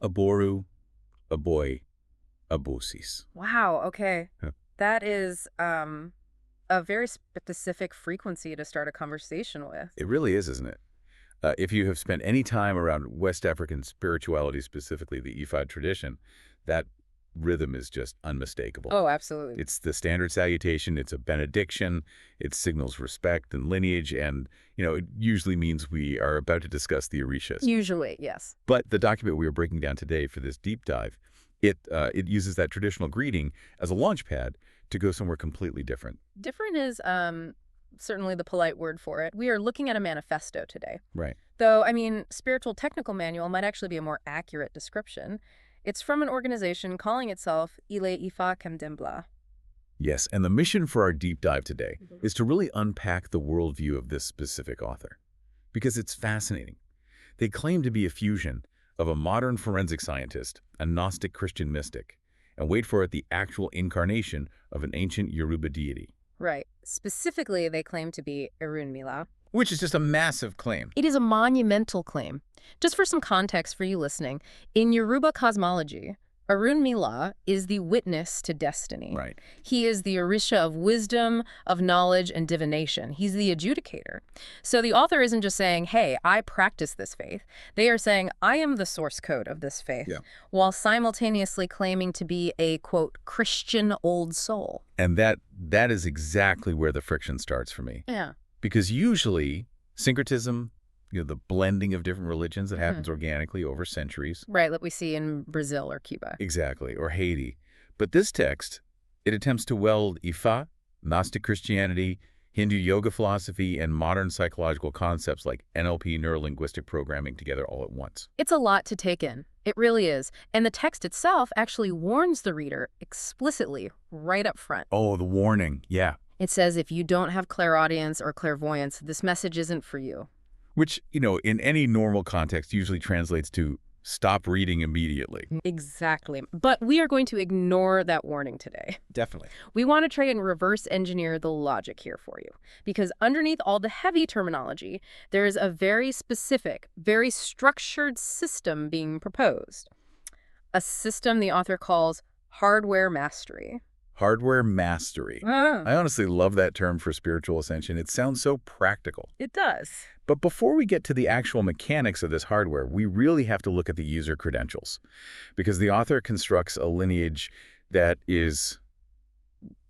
Aboru, aboy, abosis. Wow, okay. Huh. That is a very specific frequency to start a conversation with. It really is, isn't it? If you have spent any time around West African spirituality, specifically the Ifa tradition, that rhythm is just unmistakable. Oh, absolutely. It's the standard salutation, it's a benediction, it signals respect and lineage, and, it usually means we are about to discuss the Orishas. Usually, yes. But the document we are breaking down today for this deep dive, it uses that traditional greeting as a launch pad to go somewhere completely different. Different is certainly the polite word for it. We are looking at a manifesto today. Right. Though, spiritual technical manual might actually be a more accurate description. It's from an organization calling itself KämDäm'Blā. Yes, and the mission for our deep dive today is to really unpack the worldview of this specific author, because it's fascinating. They claim to be a fusion of a modern forensic scientist, a Gnostic Christian mystic, and wait for it, the actual incarnation of an ancient Yoruba deity. Right. Specifically, they claim to be Erunmila. Which is just a massive claim. It is a monumental claim. Just for some context for you listening, in Yoruba cosmology, Erunmila is the witness to destiny. Right. He is the Orisha of wisdom, of knowledge, and divination. He's the adjudicator. So the author isn't just saying, hey, I practice this faith. They are saying, I am the source code of this faith, while simultaneously claiming to be a, quote, Christian old soul. And that is exactly where the friction starts for me. Yeah. Because usually, syncretism, the blending of different religions that happens organically over centuries. Right, like we see in Brazil or Cuba. Exactly, or Haiti. But this text, it attempts to weld Ifa, Gnostic Christianity, Hindu yoga philosophy, and modern psychological concepts like NLP, neuro-linguistic programming, together all at once. It's a lot to take in. It really is. And the text itself actually warns the reader explicitly right up front. Oh, the warning, yeah. It says if you don't have clairaudience or clairvoyance, this message isn't for you. Which, in any normal context usually translates to stop reading immediately. Exactly. But we are going to ignore that warning today. Definitely. We want to try and reverse engineer the logic here for you. Because underneath all the heavy terminology, there is a very specific, very structured system being proposed. A system the author calls hardware mastery. Hardware mastery. I honestly love that term for spiritual ascension. It sounds so practical. It does. But before we get to the actual mechanics of this hardware, we really have to look at the user credentials, because the author constructs a lineage that is,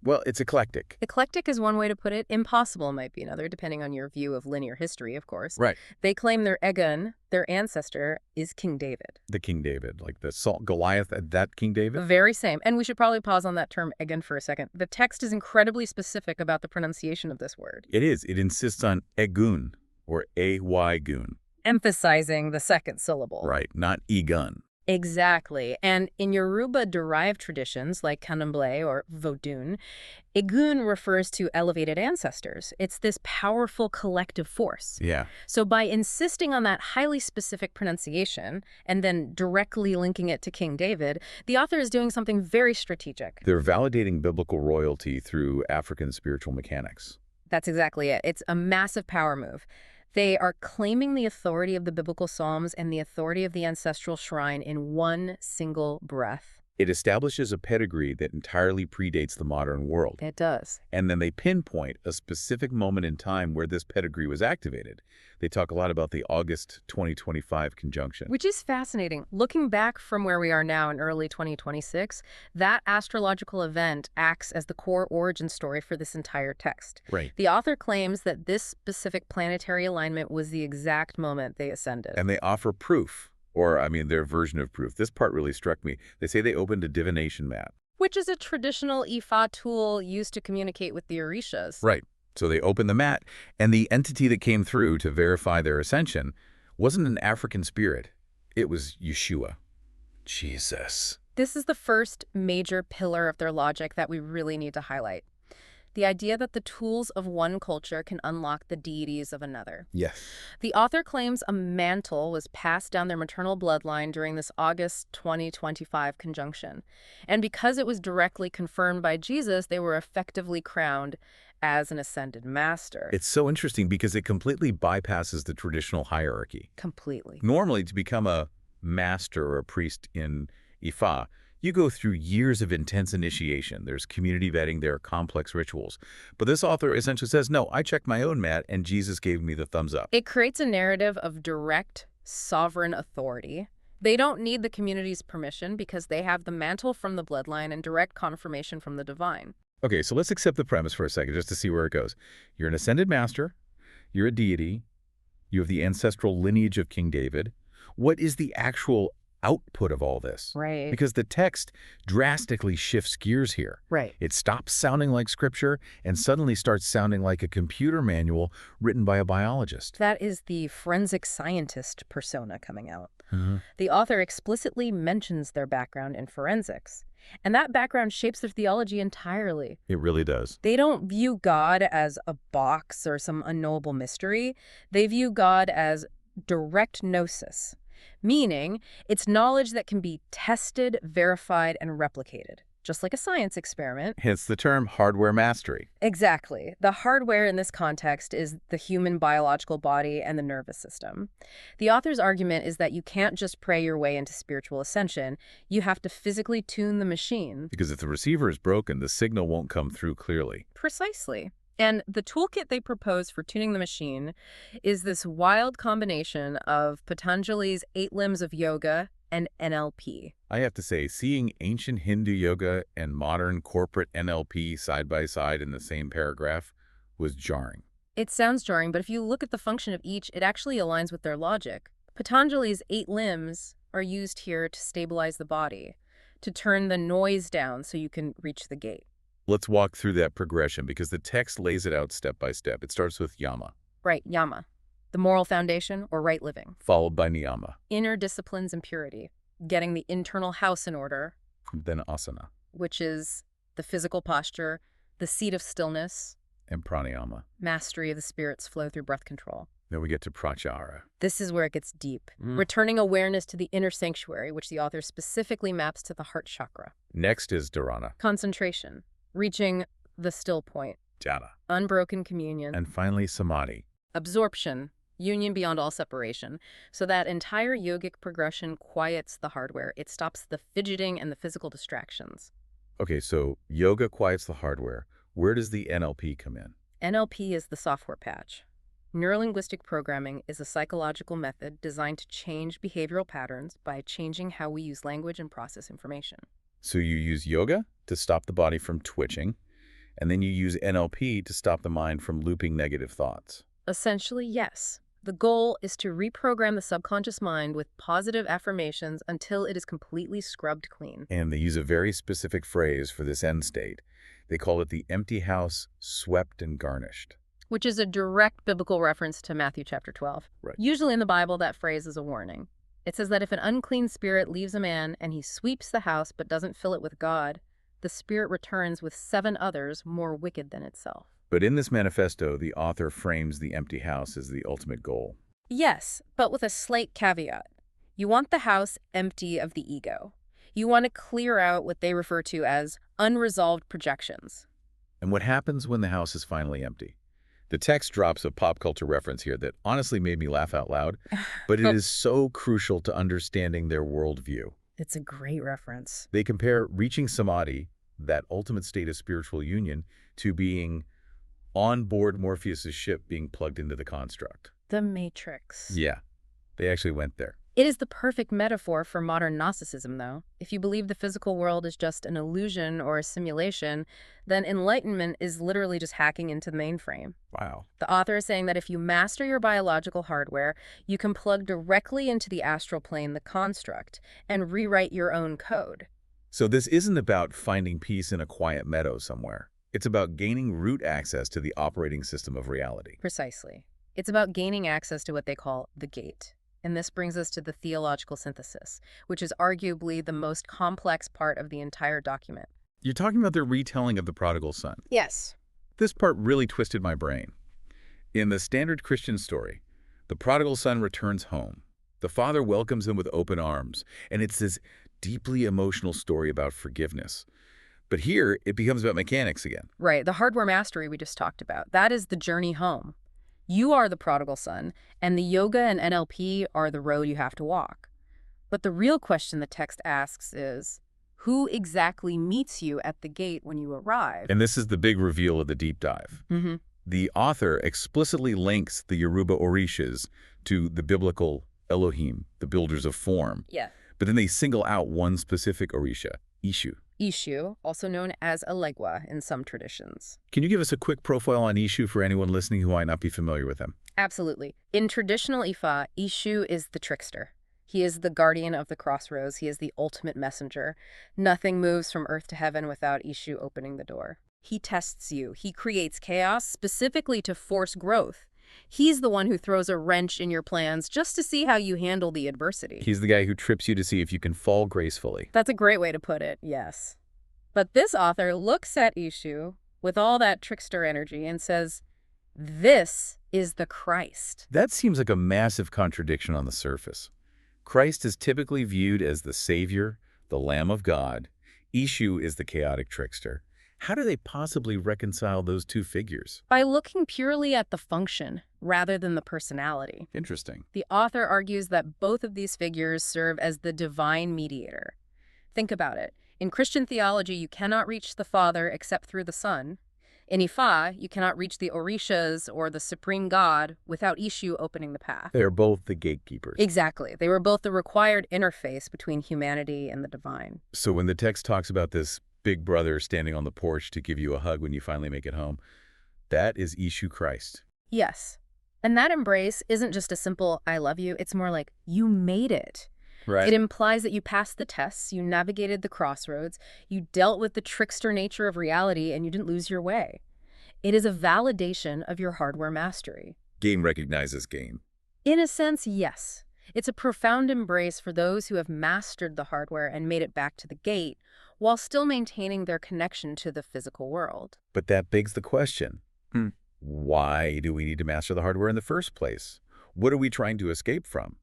well, it's eclectic. Eclectic is one way to put it. Impossible might be another, depending on your view of linear history, of course. Right. They claim their Egun, their ancestor, is King David. The King David, like the Goliath, that King David? The very same. And we should probably pause on that term Egun for a second. The text is incredibly specific about the pronunciation of this word. It is. It insists on Egun, or A-Y-gun. Emphasizing the second syllable. Right, not Egun. Exactly. And in Yoruba-derived traditions like KämDäm'Blā or Vodun, Egun refers to elevated ancestors. It's this powerful collective force. Yeah. So by insisting on that highly specific pronunciation and then directly linking it to King David, the author is doing something very strategic. They're validating biblical royalty through African spiritual mechanics. That's exactly it. It's a massive power move. They are claiming the authority of the biblical Psalms and the authority of the ancestral shrine in one single breath. It establishes a pedigree that entirely predates the modern world. It does. And then they pinpoint a specific moment in time where this pedigree was activated. They talk a lot about the August 2025 conjunction. Which is fascinating. Looking back from where we are now in early 2026, that astrological event acts as the core origin story for this entire text. Right. The author claims that this specific planetary alignment was the exact moment they ascended. And they offer proof, or their version of proof. This part really struck me. They say they opened a divination mat. Which is a traditional Ifa tool used to communicate with the Orishas. Right. So they opened the mat, and the entity that came through to verify their ascension wasn't an African spirit. It was Yeshua. Jesus. This is the first major pillar of their logic that we really need to highlight. The idea that the tools of one culture can unlock the deities of another. Yes. The author claims a mantle was passed down their maternal bloodline during this August 2025 conjunction. And because it was directly confirmed by Jesus, they were effectively crowned as an ascended master. It's so interesting because it completely bypasses the traditional hierarchy. Completely. Normally, to become a master or a priest in Ifa, you go through years of intense initiation. There's community vetting, there are complex rituals. But this author essentially says, no, I checked my own mat and Jesus gave me the thumbs up. It creates a narrative of direct, sovereign authority. They don't need the community's permission because they have the mantle from the bloodline and direct confirmation from the divine. Okay, so let's accept the premise for a second just to see where it goes. You're an ascended master. You're a deity. You have the ancestral lineage of King David. What is the actual output of all this? Right. Because the text drastically shifts gears here. Right. It stops sounding like scripture and suddenly starts sounding like a computer manual written by a biologist. That is the forensic scientist persona coming out. Uh-huh. The author explicitly mentions their background in forensics, and that background shapes their theology entirely. It really does. They don't view God as a box or some unknowable mystery. They view God as direct Gnosis, meaning it's knowledge that can be tested, verified, and replicated, just like a science experiment. Hence the term hardware mastery. Exactly. The hardware in this context is the human biological body and the nervous system. The author's argument is that you can't just pray your way into spiritual ascension. You have to physically tune the machine. Because if the receiver is broken, the signal won't come through clearly. Precisely. And the toolkit they propose for tuning the machine is this wild combination of Patanjali's 8 limbs of yoga and NLP. I have to say, seeing ancient Hindu yoga and modern corporate NLP side by side in the same paragraph was jarring. It sounds jarring, but if you look at the function of each, it actually aligns with their logic. Patanjali's 8 limbs are used here to stabilize the body, to turn the noise down so you can reach the gate. Let's walk through that progression because the text lays it out step by step. It starts with yama. Right, yama. The moral foundation, or right living. Followed by niyama. Inner disciplines and purity. Getting the internal house in order. Then asana. Which is the physical posture, the seat of stillness. And pranayama. Mastery of the spirit's flow through breath control. Then we get to pratyahara. This is where it gets deep. Returning awareness to the inner sanctuary, which the author specifically maps to the heart chakra. Next is dharana. Concentration. Reaching the still point. Jhana. Unbroken communion. And finally, samadhi. Absorption. Union beyond all separation. So that entire yogic progression quiets the hardware. It stops the fidgeting and the physical distractions. Okay, so yoga quiets the hardware. Where does the NLP come in? NLP is the software patch. Neurolinguistic programming is a psychological method designed to change behavioral patterns by changing how we use language and process information. So you use yoga to stop the body from twitching, and then you use NLP to stop the mind from looping negative thoughts. Essentially, yes. The goal is to reprogram the subconscious mind with positive affirmations until it is completely scrubbed clean. And they use a very specific phrase for this end state. They call it the empty house swept and garnished. Which is a direct biblical reference to Matthew chapter 12. Right. Usually in the Bible, that phrase is a warning. It says that if an unclean spirit leaves a man and he sweeps the house but doesn't fill it with God, the spirit returns with 7 others more wicked than itself. But in this manifesto, the author frames the empty house as the ultimate goal. Yes, but with a slight caveat. You want the house empty of the ego. You want to clear out what they refer to as unresolved projections. And what happens when the house is finally empty? The text drops a pop culture reference here that honestly made me laugh out loud, but it is so crucial to understanding their worldview. It's a great reference. They compare reaching samadhi, that ultimate state of spiritual union, to being on board Morpheus's ship being plugged into the construct. The Matrix. Yeah, they actually went there. It is the perfect metaphor for modern Gnosticism, though. If you believe the physical world is just an illusion or a simulation, then enlightenment is literally just hacking into the mainframe. Wow. The author is saying that if you master your biological hardware, you can plug directly into the astral plane, the construct, and rewrite your own code. So this isn't about finding peace in a quiet meadow somewhere. It's about gaining root access to the operating system of reality. Precisely. It's about gaining access to what they call the gate. And this brings us to the theological synthesis, which is arguably the most complex part of the entire document. You're talking about the retelling of the prodigal son. Yes. This part really twisted my brain. In the standard Christian story, the prodigal son returns home. The father welcomes him with open arms, and it's this deeply emotional story about forgiveness. But here, it becomes about mechanics again. Right, the hardware mastery we just talked about. That is the journey home. You are the prodigal son, and the yoga and NLP are the road you have to walk. But the real question the text asks is, who exactly meets you at the gate when you arrive? And this is the big reveal of the deep dive. The author explicitly links the Yoruba Orishas to the biblical Elohim, the builders of form. Yeah. But then they single out one specific Orisha, Ishu. Ishu, also known as Elegua in some traditions. Can you give us a quick profile on Ishu for anyone listening who might not be familiar with him? Absolutely. In traditional Ifa, Ishu is the trickster. He is the guardian of the crossroads. He is the ultimate messenger. Nothing moves from earth to heaven without Ishu opening the door. He tests you. He creates chaos specifically to force growth. He's the one who throws a wrench in your plans just to see how you handle the adversity. He's the guy who trips you to see if you can fall gracefully. That's a great way to put it, yes. But this author looks at Ishu with all that trickster energy and says, this is the Christ. That seems like a massive contradiction on the surface. Christ is typically viewed as the Savior, the Lamb of God. Ishu is the chaotic trickster. How do they possibly reconcile those two figures? By looking purely at the function rather than the personality. Interesting. The author argues that both of these figures serve as the divine mediator. Think about it. In Christian theology, you cannot reach the Father except through the Son. In Ifa, you cannot reach the Orishas or the Supreme God without Ishu opening the path. They are both the gatekeepers. Exactly. They were both the required interface between humanity and the divine. So when the text talks about this big brother standing on the porch to give you a hug when you finally make it home, that is Ishu Christ. Yes. And that embrace isn't just a simple, I love you. It's more like, you made it. Right. It implies that you passed the tests, you navigated the crossroads, you dealt with the trickster nature of reality, and you didn't lose your way. It is a validation of your hardware mastery. Game recognizes game. In a sense, yes. It's a profound embrace for those who have mastered the hardware and made it back to the gate, while still maintaining their connection to the physical world. But that begs the question, why do we need to master the hardware in the first place? What are we trying to escape from?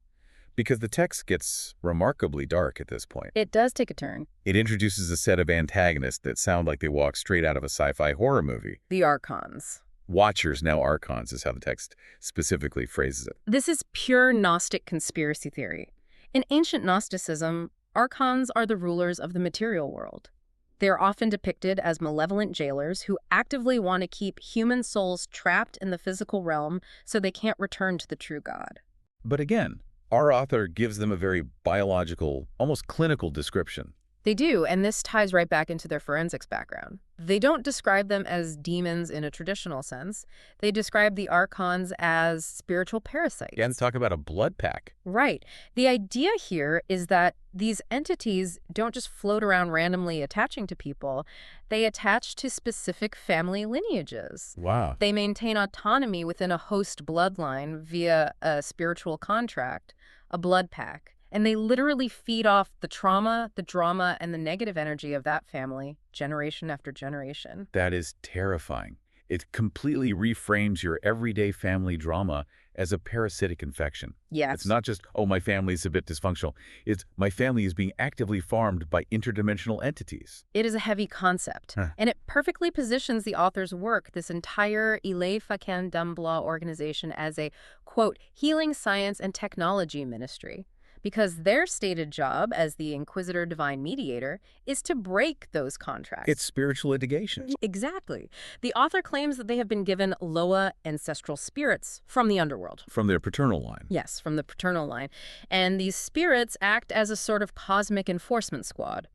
Because the text gets remarkably dark at this point. It does take a turn. It introduces a set of antagonists that sound like they walk straight out of a sci-fi horror movie. The Archons. Watchers, now Archons, is how the text specifically phrases it. This is pure Gnostic conspiracy theory. In ancient Gnosticism, Archons are the rulers of the material world. They are often depicted as malevolent jailers who actively want to keep human souls trapped in the physical realm so they can't return to the true God. But again, our author gives them a very biological, almost clinical description. They do, and this ties right back into their forensics background. They don't describe them as demons in a traditional sense. They describe the Archons as spiritual parasites. Again, talk about a blood pack. Right. The idea here is that these entities don't just float around randomly attaching to people. They attach to specific family lineages. Wow. They maintain autonomy within a host bloodline via a spiritual contract, a blood pack. And they literally feed off the trauma, the drama, and the negative energy of that family, generation after generation. That is terrifying. It completely reframes your everyday family drama as a parasitic infection. Yes. It's not just, oh, my family's a bit dysfunctional. It's, my family is being actively farmed by interdimensional entities. It is a heavy concept, and it perfectly positions the author's work, this entire KämDäm'Blā organization, as a, quote, healing science and technology ministry. Because their stated job as the Inquisitor Divine Mediator is to break those contracts. It's spiritual litigation. Exactly. The author claims that they have been given Loa ancestral spirits from the underworld. From their paternal line. Yes, from the paternal line. And these spirits act as a sort of cosmic enforcement squad.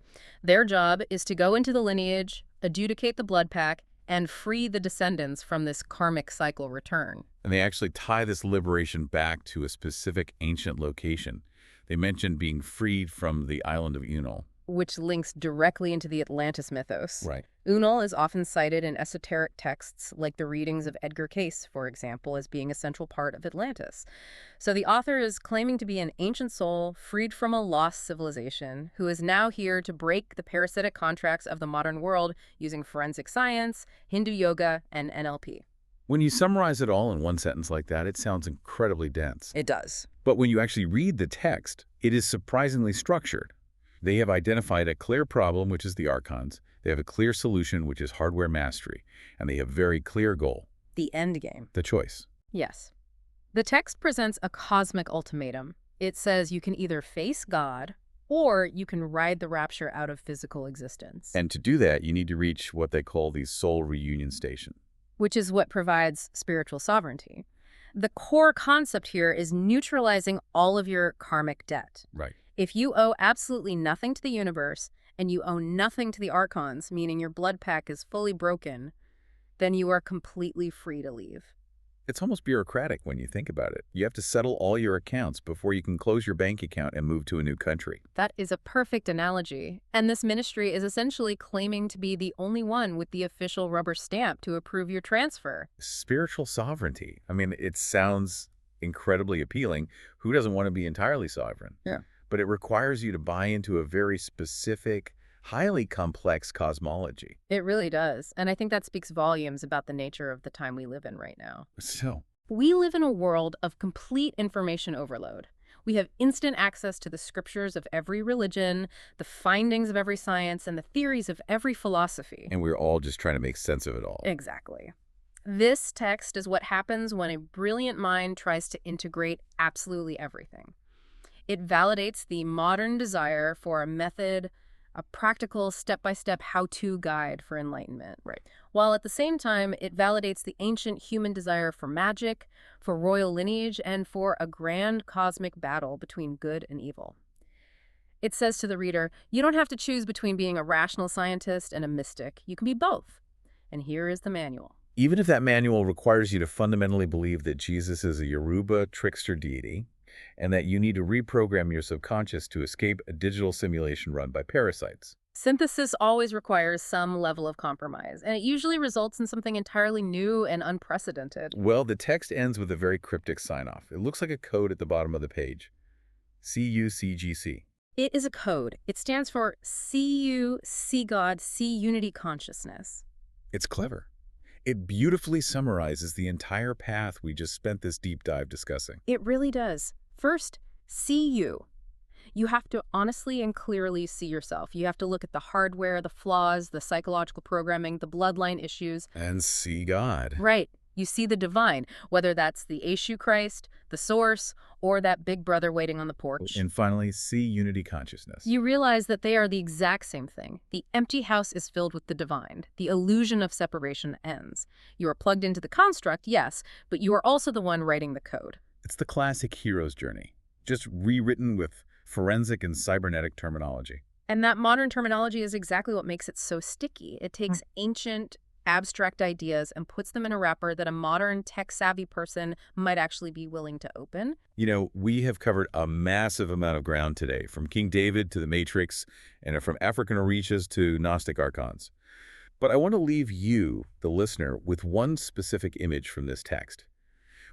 Their job is to go into the lineage, adjudicate the blood pack, and free the descendants from this karmic cycle return. And they actually tie this liberation back to a specific ancient location. They mentioned being freed from the island of Unal. Which links directly into the Atlantis mythos. Right. Unal is often cited in esoteric texts like the readings of Edgar Cayce, for example, as being a central part of Atlantis. So the author is claiming to be an ancient soul freed from a lost civilization who is now here to break the parasitic contracts of the modern world using forensic science, Hindu yoga, and NLP. When you summarize it all in one sentence like that, it sounds incredibly dense. It does. But when you actually read the text, it is surprisingly structured. They have identified a clear problem, which is the Archons. They have a clear solution, which is hardware mastery. And they have a very clear goal. The end game. The choice. Yes. The text presents a cosmic ultimatum. It says you can either face God or you can ride the rapture out of physical existence. And to do that, you need to reach what they call the soul reunion station. Which is what provides spiritual sovereignty. The core concept here is neutralizing all of your karmic debt. Right. If you owe absolutely nothing to the universe and you owe nothing to the archons, meaning your blood pack is fully broken, then you are completely free to leave. It's almost bureaucratic when you think about it. You have to settle all your accounts before you can close your bank account and move to a new country. That is a perfect analogy. And this ministry is essentially claiming to be the only one with the official rubber stamp to approve your transfer. Spiritual sovereignty. I mean, it sounds incredibly appealing. Who doesn't want to be entirely sovereign? Yeah. But it requires you to buy into a very specific, highly complex cosmology. It really does. And I think that speaks volumes about the nature of the time we live in right now. So, We live in a world of complete information overload. We have instant access to the scriptures of every religion, the findings of every science, and the theories of every philosophy. and we're all just trying to make sense of it all. Exactly. This text is what happens when a brilliant mind tries to integrate absolutely everything. It validates the modern desire for a method, a practical step-by-step how-to guide for enlightenment. Right. While at the same time, it validates the ancient human desire for magic, for royal lineage, and for a grand cosmic battle between good and evil. It says to the reader, you don't have to choose between being a rational scientist and a mystic. You can be both. And here is the manual. Even if that manual requires you to fundamentally believe that Jesus is a Yoruba trickster deity, and that you need to reprogram your subconscious to escape a digital simulation run by parasites. Synthesis always requires some level of compromise, and it usually results in something entirely new and unprecedented. Well, the text ends with a very cryptic sign-off. It looks like a code at the bottom of the page. CUCGC. It is a code. It stands for See You, See God, See Unity Consciousness. It's clever. It beautifully summarizes the entire path we just spent this deep dive discussing. It really does. First, see you. You have to honestly and clearly see yourself. You have to look at the hardware, the flaws, the psychological programming, the bloodline issues. And see God. Right. You see the divine, whether that's the Eshu Christ, the source, or that big brother waiting on the porch. And finally, see unity consciousness. You realize that they are the exact same thing. The empty house is filled with the divine. The illusion of separation ends. You are plugged into the construct, yes, but you are also the one writing the code. It's the classic hero's journey, just rewritten with forensic and cybernetic terminology. And that modern terminology is exactly what makes it so sticky. It takes ancient, abstract ideas and puts them in a wrapper that a modern, tech-savvy person might actually be willing to open. You know, we have covered a massive amount of ground today, from King David to the Matrix, and from African Orishas to Gnostic archons. But I want to leave you, the listener, with one specific image from this text.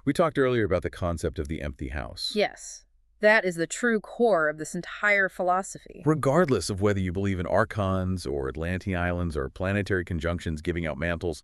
We talked earlier about the concept of the empty house. Yes, that is the true core of this entire philosophy. Regardless of whether you believe in archons or Atlantean islands or planetary conjunctions giving out mantles,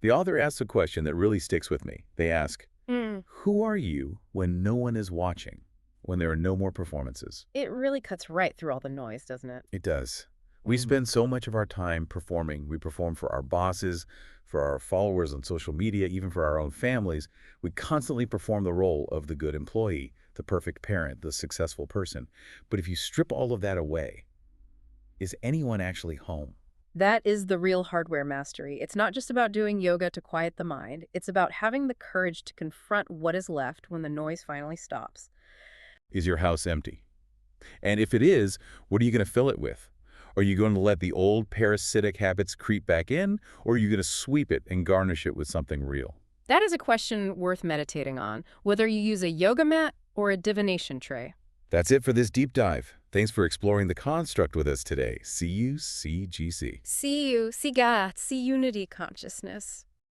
the author asks a question that really sticks with me. They ask, who are you when no one is watching, when there are no more performances? It really cuts right through all the noise, doesn't it? It does. We spend so much of our time performing. We perform for our bosses, for our followers on social media, even for our own families. We constantly perform the role of the good employee, the perfect parent, the successful person. But if you strip all of that away, is anyone actually home? That is the real hardware mastery. It's not just about doing yoga to quiet the mind. It's about having the courage to confront what is left when the noise finally stops. Is your house empty? And if it is, what are you going to fill it with? Are you going to let the old parasitic habits creep back in, or are you going to sweep it and garnish it with something real? That is a question worth meditating on, whether you use a yoga mat or a divination tray. That's it for this deep dive. Thanks for exploring the construct with us today. CUCGC. See you, see God, see unity consciousness.